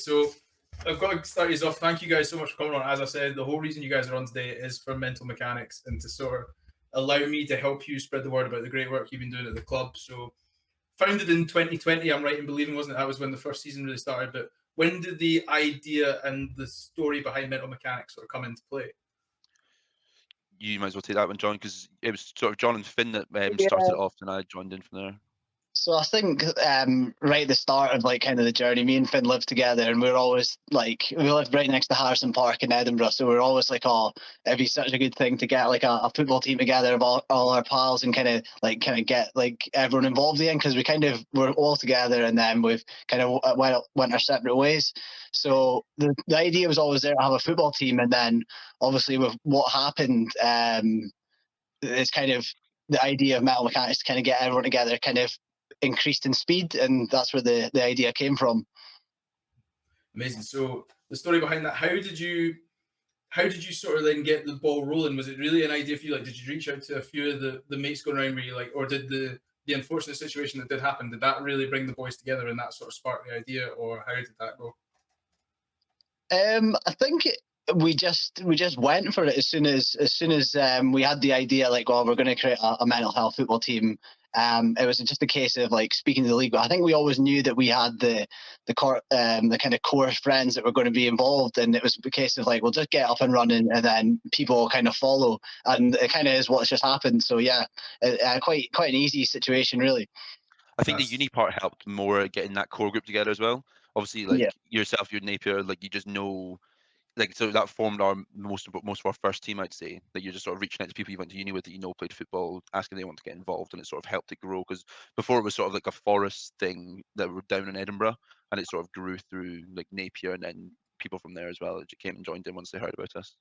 So I've got to start you off. Thank you guys so much for coming on. As I said, the whole reason you guys are on today is for mental mechanics and to sort of allow me to help you spread the word about the great work you've been doing at the club. So founded in 2020, I'm right in believing, wasn't it? That was when the first season really started. But when did the idea and the story behind mental mechanics sort of come into play? You might as well take that one, John, because it was sort of John and Finn that Yeah. started it off, and I joined in from there. So I think right at the start of like kind of the journey, me and Finn lived together, and we were always like, we lived right next to Harrison Park in Edinburgh, so we were always like, oh, it'd be such a good thing to get like a football team together of all our pals and kind of get like everyone involved in, because we kind of were all together, and then we've kind of went our separate ways. So the idea was always there to have a football team, and then obviously with what happened, it's kind of the idea of mental mechanics to kind of get everyone together kind of increased in speed, and that's where the idea came from. Amazing. So the story behind that, how did you sort of then get the ball rolling? Was it really an idea for you? Like, did you reach out to a few of the mates going around where you like, or did the unfortunate situation that did happen, did that really bring the boys together and that sort of spark the idea, or how did that go? I think we just went for it as soon as we had the idea, like, well, we're going to create a mental health football team. It was just a case of like speaking to the league. But I think we always knew that we had the kind of core friends that were going to be involved, and it was a case of like, we'll just get up and running, and then people kind of follow, and it kind of is what's just happened. So yeah, quite an easy situation, really. I think the uni part helped more getting that core group together as well. Obviously, like yourself, your Napier, like you just know. Like, so that formed our most of our first team, I'd say. That you're just sort of reaching out to people you went to uni with that you know played football, asking if they want to get involved, and it sort of helped it grow. Because before it was sort of like a forest thing that were down in Edinburgh, and it sort of grew through like Napier, and then people from there as well that came and joined in once they heard about us.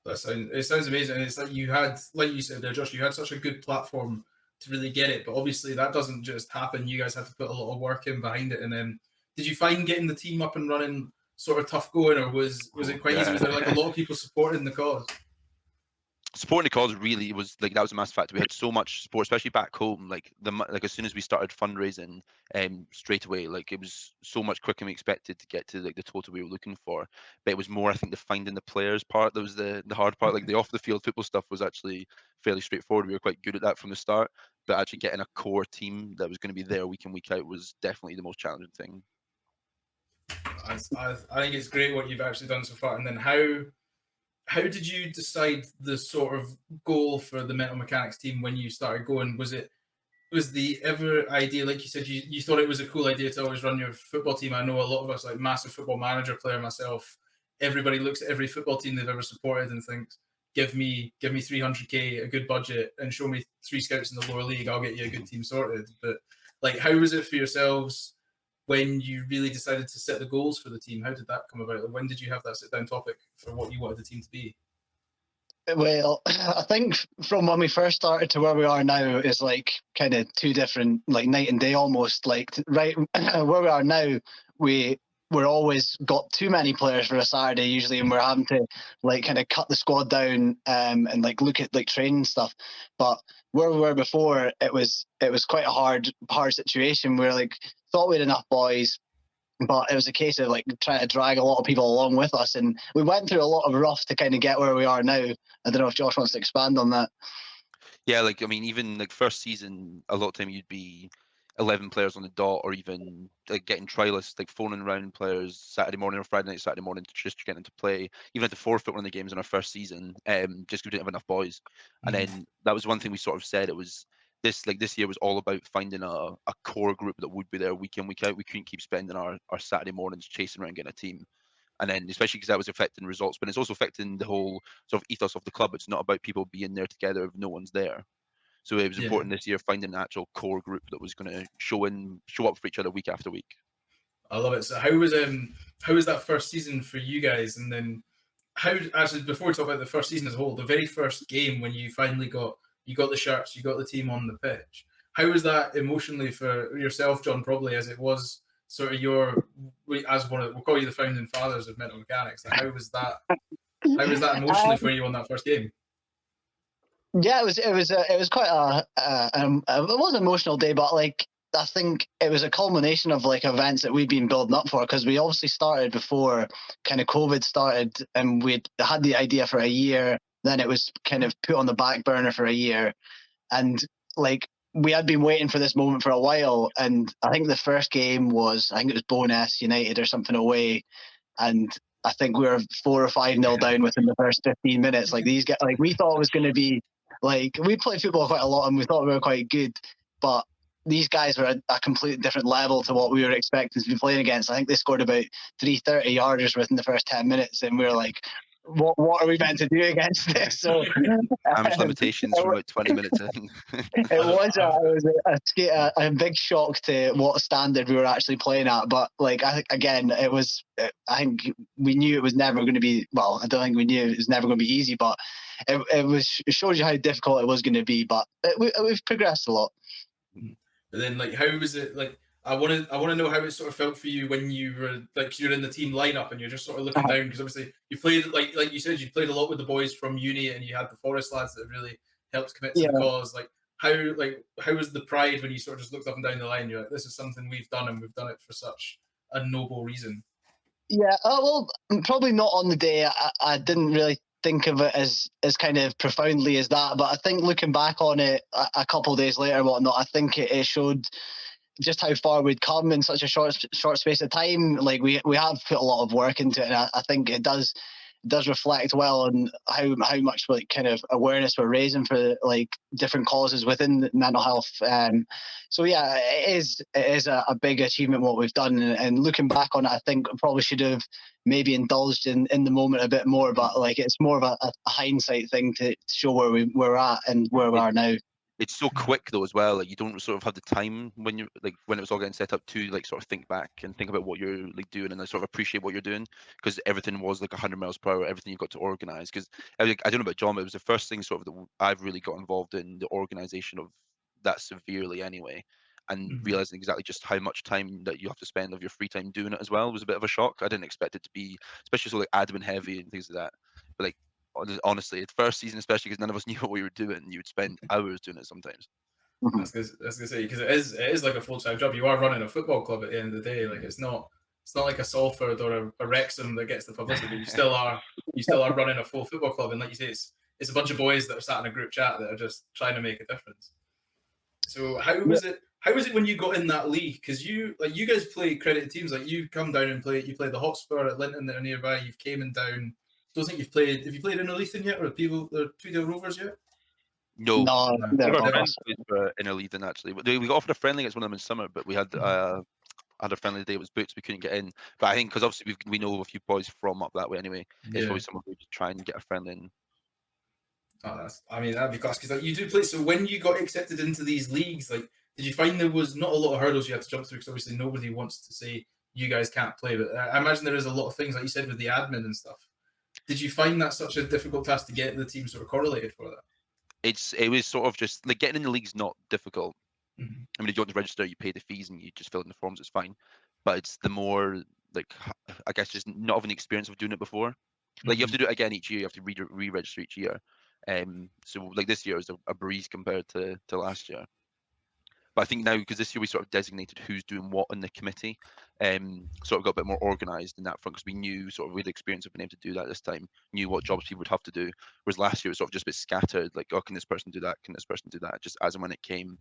It sounds amazing. It's like you had, like you said there, Josh, you had such a good platform to really get it, but obviously that doesn't just happen. You guys had to put a lot of work in behind it, and then did you find getting the team up and running sort of tough going, or was it quite easy? Was there like a lot of people supporting the cause? Supporting the cause really was like, that was a massive factor. We had so much support, especially back home. Like as soon as we started fundraising, straight away, like it was so much quicker than we expected to get to like the total we were looking for. But it was more, I think, the finding the players part that was the hard part. Like the off the field football stuff was actually fairly straightforward. We were quite good at that from the start. But actually getting a core team that was going to be there week in, week out was definitely the most challenging thing. I think it's great what you've actually done so far. And then how did you decide the sort of goal for the mental mechanics team when you started going? Was the ever idea, like you said, you thought it was a cool idea to always run your football team? I know a lot of us, like massive football manager player myself, everybody looks at every football team they've ever supported and thinks, give me 300k, a good budget, and show me 3 scouts in the lower league, I'll get you a good team sorted. But like, how was it for yourselves when you really decided to set the goals for the team? How did that come about? Like, when did you have that sit down topic for what you wanted the team to be? Well, I think from when we first started to where we are now is like kind of 2 different, like night and day almost. Like right where we are now, we're always got too many players for a Saturday usually, and we're having to like kind of cut the squad down and like look at like training stuff. But where we were before, it was quite a hard situation. We were like thought we had enough boys, but it was a case of like trying to drag a lot of people along with us, and we went through a lot of rough to kind of get where we are now. I don't know if Josh wants to expand on that. Yeah, like I mean, even like first season, a lot of time you'd be 11 players on the dot, or even like getting trialists, like phoning around players Saturday morning or Friday night, Saturday morning, to just get them to play. Even at the forfeit one of the games in our first season, just because we didn't have enough boys. And then that was one thing we sort of said. It was this year was all about finding a core group that would be there week in, week out. We couldn't keep spending our Saturday mornings chasing around getting a team. And then, especially because that was affecting results, but it's also affecting the whole sort of ethos of the club. It's not about people being there together if no one's there. So it was important this year finding an actual core group that was going to show up for each other week after week. I love it. So how was that first season for you guys? And then how, actually, before we talk about the first season as a whole, the very first game when you finally got the shirts, you got the team on the pitch, how was that emotionally for yourself, John, probably, as it was sort of as one of, we'll call you the founding fathers of mental mechanics. Like, how was that emotionally for you on that first game? Yeah, it was quite it was an emotional day, but like I think it was a culmination of like events that we'd been building up for, because we obviously started before kind of COVID started, and we'd had the idea for a year. Then it was kind of put on the back burner for a year, and like we had been waiting for this moment for a while. And I think the first game was, I think it was Bowness United or something away, and I think we were 4 or 5-0 down within the first 15 minutes. Like these guys, like we thought it was going to be like, we played football quite a lot and we thought we were quite good, but these guys were a completely different level to what we were expecting to be playing against. I think they scored about 3 30-yarders within the first 10 minutes, and we were like, what are we meant to do against this? So Damage limitations from about 20 minutes in. it was a big shock to what standard we were actually playing at. But like, I think we knew it was never going to be, well, I don't think we knew it was never going to be easy, but it shows you how difficult it was going to be. But we've progressed a lot. But then, like, how was it? Like, I want to know how it sort of felt for you when you were like, you're in the team lineup and you're just sort of looking down, because obviously you played, like you said, you played a lot with the boys from uni, and you had the Forest lads that really helped commit to the cause. Like, how was the pride when you sort of just looked up and down the line? You're like, this is something we've done, and we've done it for such a noble reason. Yeah, well, probably not on the day. I didn't really think of it as kind of profoundly as that, but I think looking back on it a couple of days later and whatnot, I think it showed just how far we'd come in such a short space of time. Like we have put a lot of work into it, and I think it does reflect well on how much like kind of awareness we're raising for like different causes within mental health. So yeah, it is a big achievement what we've done, and looking back on it, I think I probably should have maybe indulged in the moment a bit more, but like it's more of a hindsight thing to show where we're at and where we are now. It's so quick though as well. Like you don't sort of have the time when you like when it was all getting set up to like sort of think back and think about what you're like doing and like, sort of appreciate what you're doing, because everything was like 100 miles per hour. Everything you got to organize. Because I don't know about John, but it was the first thing sort of that I've really got involved in the organization of that severely anyway, and realizing exactly just how much time that you have to spend of your free time doing it as well was a bit of a shock. I didn't expect it to be, especially so like admin heavy and things like that. But like honestly, the first season, especially because none of us knew what we were doing, you would spend hours doing it sometimes. I was gonna say, because it is like a full-time job. You are running a football club at the end of the day. Like it's not like a Salford or a Wrexham that gets the publicity. You still are running a full football club, and like you say, it's a bunch of boys that are sat in a group chat that are just trying to make a difference. So how was it? How was it when you got in that league? Because you guys play credited teams. Like you come down and play. You played the Hotspur at Linton that are nearby. You've came in down. Don't think you've played. Have you played in Leithen yet, or the Tweedale Rovers yet? No. Never. In a lead, actually. We got offered a friendly against one of them in summer, but we had a friendly day. It was Boots. We couldn't get in. But I think because obviously we know a few boys from up that way anyway. It's probably someone who would try and get a friendly in. Oh, that'd be class, because like you do play. So when you got accepted into these leagues, like, did you find there was not a lot of hurdles you had to jump through? Because obviously nobody wants to say you guys can't play, but I imagine there is a lot of things, like you said, with the admin and stuff. Did you find that such a difficult task to get the team sort of correlated for that? It was sort of just like getting in the league's not difficult. Mm-hmm. I mean, if you want to register, you pay the fees and you just fill in the forms. It's fine, but it's the more like I guess just not having the experience of doing it before. Like you have to do it again each year. You have to re-register each year. So like this year was a breeze compared to last year. But I think now, because this year we sort of designated who's doing what in the committee, sort of got a bit more organised in that front, because we knew sort of with the experience of being able to do that this time, knew what jobs people would have to do. Whereas last year it was sort of just a bit scattered, like, oh, can this person do that? Can this person do that? Just as and when it came.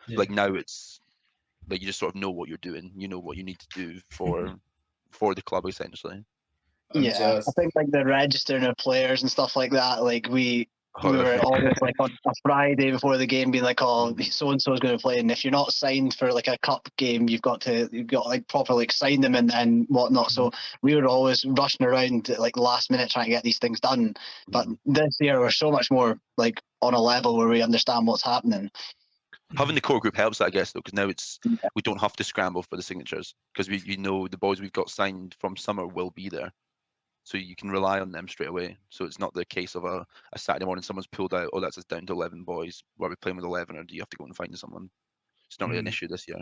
Yeah. Like now it's like you just sort of know what you're doing. You know what you need to do for the club essentially. Yeah, I think like the registering of players and stuff like that, like we were always like on a Friday before the game being like, oh, so and so is going to play, and if you're not signed for like a cup game, you've got like properly like sign them and whatnot. So we were always rushing around at like last minute trying to get these things done. But this year we're so much more like on a level where we understand what's happening. Having the core group helps, I guess, though, because now we don't have to scramble for the signatures, because we know the boys we've got signed from summer will be there. So you can rely on them straight away. So it's not the case of a Saturday morning someone's pulled out, oh, that's us down to 11 boys. Are we playing with 11, or do you have to go and find someone? It's not really an issue this year.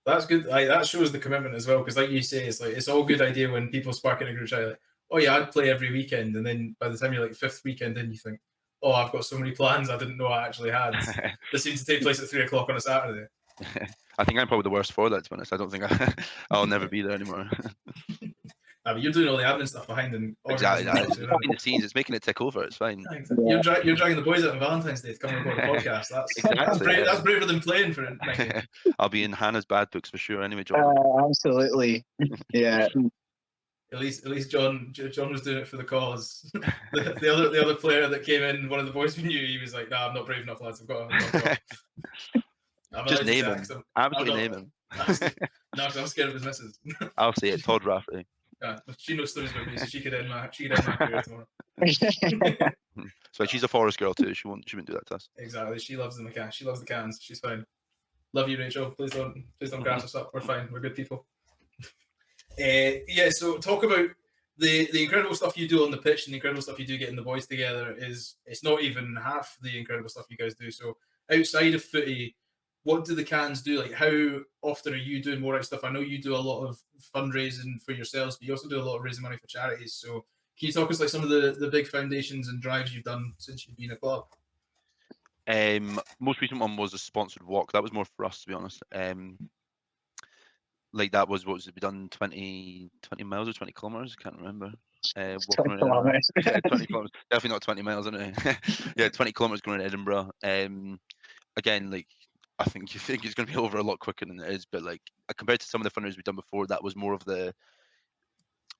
That's good. Like, that shows the commitment as well, because like you say, it's all good idea when people spark in a group chat like, oh yeah, I'd play every weekend, and then by the time you're like 5th weekend in, you think, oh, I've got so many plans I didn't know I actually had. They seem to take place at 3 o'clock on a Saturday. I think I'm probably the worst for that, to be honest. I don't think I'll never be there anymore. But you're doing all the admin stuff behind and Exactly. organising It's stuff, you know. behind the scenes. It's making it tick over. It's fine. Yeah, exactly. You're dragging the boys out on Valentine's Day to come and record a podcast. Exactly, That's braver than playing for it. I'll be in Hannah's bad books for sure. Anyway, John. Absolutely. Yeah. At least John was doing it for the cause. the other player that came in, one of the boys we knew, he was like, "Nah, I'm not brave enough, lads. I've got to Just name him. Absolutely name him. No, I'm scared of his missus. I'll say it. Todd Rafferty. Yeah, she knows stories about me, so she could end my career tomorrow. So she's a Forest girl too. She wouldn't do that to us. Exactly. She loves the McCann. She loves the cans. She's fine. Love you, Rachel. Please don't grass us up. We're fine. We're good people. So talk about the incredible stuff you do on the pitch and the incredible stuff you do getting the boys together. It's not even half the incredible stuff you guys do. So outside of footy, what do the cans do? Like, how often are you doing more stuff? I know you do a lot of fundraising for yourselves, but you also do a lot of raising money for charities. So can you talk us like some of the big foundations and drives you've done since you've been a club? Most recent one was a sponsored walk. That was more for us, to be honest. Like that was, what was it? We done 20 miles or 20 kilometers? I can't remember. 20 kilometers. 20 kilometers. Definitely not 20 miles, anyway. Yeah, 20 kilometers going to Edinburgh. Again, like I think you think it's going to be over a lot quicker than it is, but like compared to some of the fundraisers we've done before, that was more of the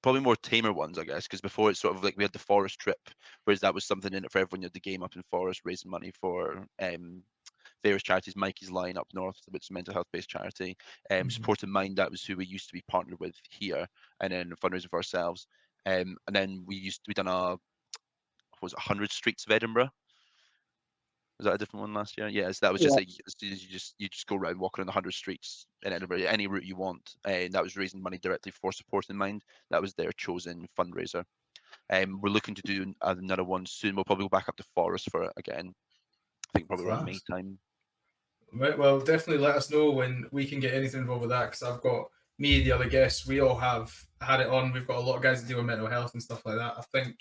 probably more tamer ones, I guess, because before it's sort of like we had the Forest trip, whereas that was something in it for everyone. You had the game up in Forest, raising money for various charities. Mikey's Line up north, which is a mental health based charity. Support in Mind, that was who we used to be partnered with here, and then fundraising for ourselves. And then we done a, was it 100 Streets of Edinburgh? Was that a different one last year? Yeah, so that was just like you just go around walking on the 100 streets in Edinburgh, any route you want, and that was raising money directly for Support in Mind. That was their chosen fundraiser. We're looking to do another one soon. We'll probably go back up to Forest for it again. I think probably around May time. Right, well, definitely let us know when we can get anything involved with that, because I've got me, the other guests, we all have had it on. We've got a lot of guys that deal with mental health and stuff like that. I think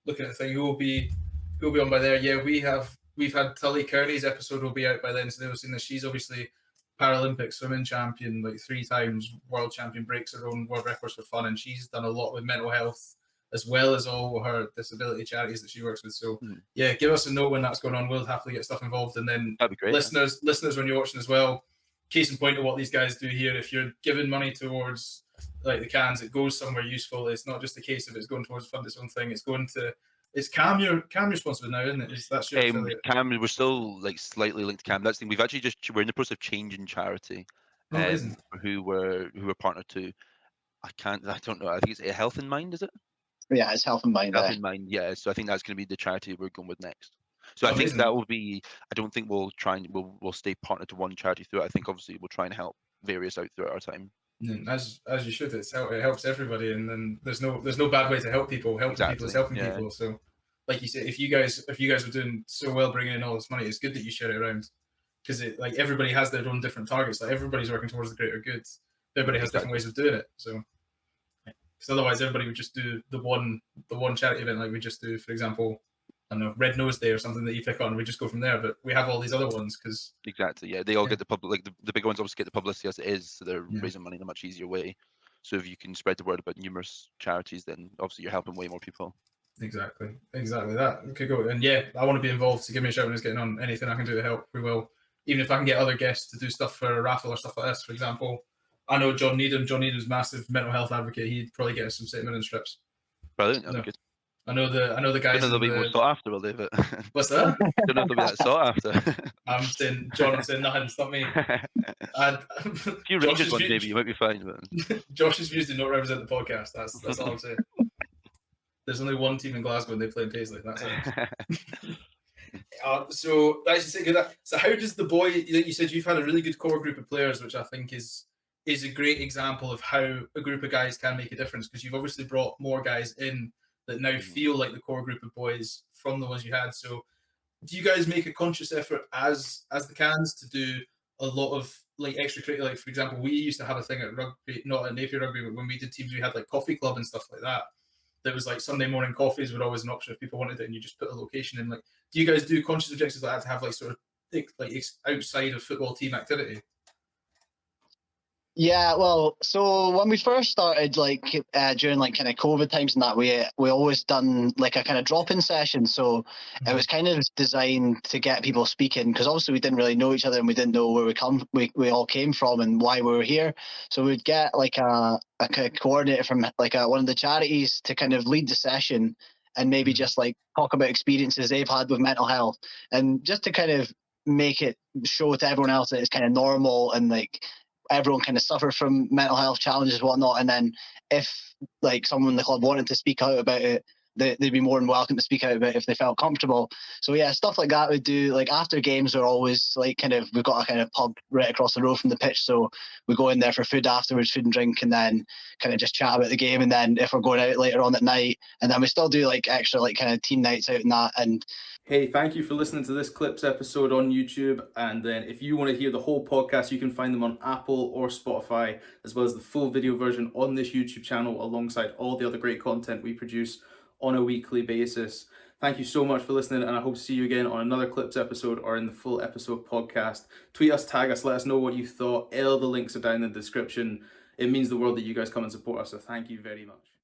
looking at the thing, who will be on by there? Yeah, we've had Tully Kearney's episode will be out by then, so they've seen this. She's obviously Paralympic swimming champion, like 3 times world champion, breaks her own world records for fun, and she's done a lot with mental health as well as all her disability charities that she works with. So yeah, give us a note when that's going on. We'll happily get stuff involved. And then that'd be great. Listeners, when you're watching as well, case in point of what these guys do here, if you're giving money towards like the cans, it goes somewhere useful. It's not just a case of it's going towards fund its own thing. It's going to, it's Cam you're responsible now, isn't it? That's your Cam, we're still like slightly linked to Cam. That's the thing. We've actually we're in the process of changing charity. Who we're partnered to. I don't know. I think it's Health in Mind, is it? Yeah, it's Health in Mind. Health in Mind, yeah. So I think that's going to be the charity we're going with next. So I think that will be. I don't think we'll stay partnered to one charity through it. I think obviously we'll try and help various out throughout our time. As you should. It helps everybody, and then there's no bad way to help people. Helping people is helping people. So, like you said, if you guys are doing so well, bringing in all this money, it's good that you share it around, because like everybody has their own different targets. Like everybody's working towards the greater good. Everybody has different ways of doing it. So. Because otherwise, everybody would just do the one charity event like we just do. For example, I don't know, Red Nose Day or something that you pick on. We just go from there. But we have all these other ones because exactly, yeah, they all get the public. Like the big ones obviously get the publicity as it is, so they're raising money in a much easier way. So if you can spread the word about numerous charities, then obviously you're helping way more people. Exactly. That could go. And yeah, I want to be involved. So give me a shout when it's getting on. Anything I can do to help, we will. Even if I can get other guests to do stuff for a raffle or stuff like this, for example. I know John Needham. John Needham's massive mental health advocate. He'd probably get us some statement and strips. Brilliant. That'd be good. I know the guys. Don't know they'll be more sought after, will they? But what's that? Don't know if they'll be that sought after. I'm saying nothing. It's not me. If you Rangers one, maybe you might be fine. But Josh's views do not represent the podcast. That's all I'm saying. There's only one team in Glasgow and they play in Paisley. That's it. So how does the boy? You said you've had a really good core group of players, which I think is a great example of how a group of guys can make a difference, because you've obviously brought more guys in that now feel like the core group of boys from the ones you had. So do you guys make a conscious effort as the cans to do a lot of like extracurricular? Like for example, we used to have a thing at rugby, not at Napier Rugby, but when we did teams, we had like coffee club and stuff like that. There was like Sunday morning coffees were always an option if people wanted it, and you just put a location in. Like, do you guys do conscious objectives like that to have like sort of like outside of football team activity? Yeah, well, so when we first started, like during like kind of COVID times and that, we always done like a kind of drop-in session. So it was kind of designed to get people speaking because obviously we didn't really know each other and we didn't know where we all came from and why we were here. So we'd get like a kind of coordinator from like one of the charities to kind of lead the session and maybe just like talk about experiences they've had with mental health and just to kind of make it show to everyone else that it's kind of normal and like everyone kind of suffers from mental health challenges and whatnot. And then if like someone in the club wanted to speak out about it, they'd be more than welcome to speak out about it if they felt comfortable. So yeah, stuff like that we do. Like after games, we're always like we've got a kind of pub right across the road from the pitch, so we go in there for food afterwards, food and drink, and then kind of just chat about the game. And then if we're going out later on at night, and then we still do like extra like kind of team nights out and that. And hey, thank you for listening to this Clips episode on YouTube. And then if you want to hear the whole podcast, you can find them on Apple or Spotify, as well as the full video version on this YouTube channel, alongside all the other great content we produce on a weekly basis. Thank you so much for listening, and I hope to see you again on another Clips episode or in the full episode podcast. Tweet us, tag us, let us know what you thought. All the links are down in the description. It means the world that you guys come and support us, so thank you very much.